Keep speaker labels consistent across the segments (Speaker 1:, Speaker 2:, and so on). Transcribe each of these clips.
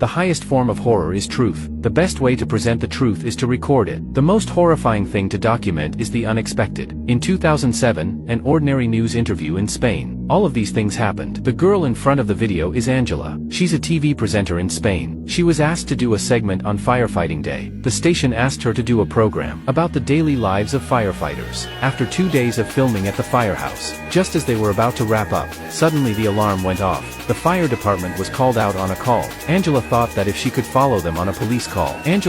Speaker 1: The highest form of horror is truth. The best way to present the truth is to record it. The most horrifying thing to document is the unexpected. In 2007, an ordinary news interview in Spain. All of these things happened. The girl in front of the video is Angela. She's a TV presenter in Spain. She was asked to do a segment on firefighting day. The station asked her to do a program about the daily lives of firefighters. After 2 days of filming at the firehouse, just as they were about to wrap up, suddenly the alarm went off. The fire department was called out on a call. Angela thought that if she could follow them on a police call, it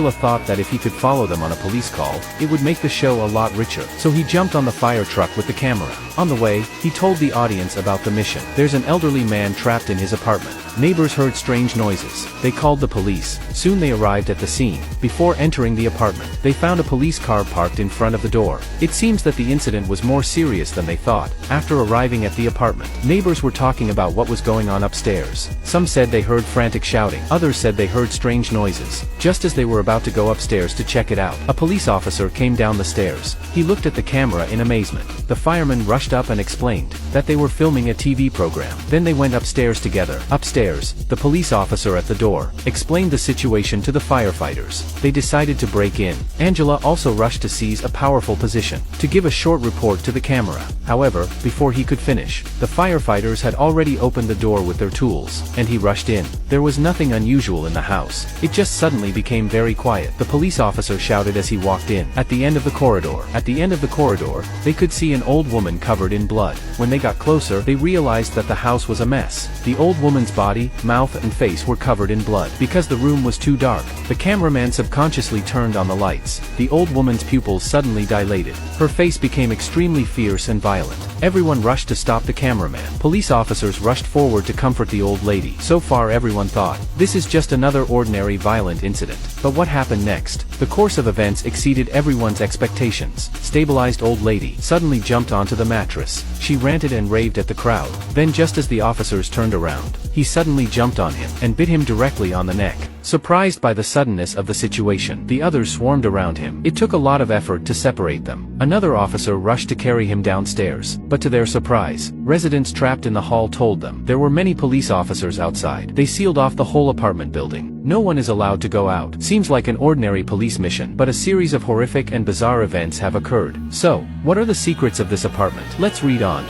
Speaker 1: would make the show a lot richer. So he jumped on the fire truck with the camera. On the way, he told the audience about the mission. There's an elderly man trapped in his apartment. Neighbors heard strange noises. They called the police. Soon they arrived at the scene. Before entering the apartment, they found a police car parked in front of the door. It seems that the incident was more serious than they thought. After arriving at the apartment, neighbors were talking about what was going on upstairs. Some said they heard frantic shouting. Others said they heard strange noises. Just as they were about to go upstairs to check it out, a police officer came down the stairs. He looked at the camera in amazement. The fireman rushed up and explained that they were filming a TV program. Then they went upstairs together. Upstairs, the police officer at the door explained the situation to the firefighters. They decided to break in. Angela also rushed to seize a powerful position to give a short report to the camera. However, before he could finish, the firefighters had already opened the door with their tools, and he rushed in. There was nothing unusual in the house. It just suddenly became very quiet. The police officer shouted as he walked in. At the end of the corridor, they could see an old woman covered in blood. When they got closer, they realized that the house was a mess. The old woman's body, mouth and face were covered in blood. Because the room was too dark, the cameraman subconsciously turned on the lights. The old woman's pupils suddenly dilated. Her face became extremely fierce and violent. Everyone rushed to stop the cameraman. Police officers rushed forward to comfort the old lady. So far everyone thought, this is just another ordinary violent incident. But what happened next? The course of events exceeded everyone's expectations. Stabilized old lady suddenly jumped onto the mattress. She ranted and raved at the crowd. Then just as the officers turned around, he suddenly jumped on him and bit him directly on the neck. Surprised by the suddenness of the situation, the others swarmed around him. It took a lot of effort to separate them. Another officer rushed to carry him downstairs, but to their surprise, residents trapped in the hall told them there were many police officers outside. They sealed off the whole apartment building. No one is allowed to go out. Seems like an ordinary police mission, but a series of horrific and bizarre events have occurred. So, what are the secrets of this apartment? Let's read on.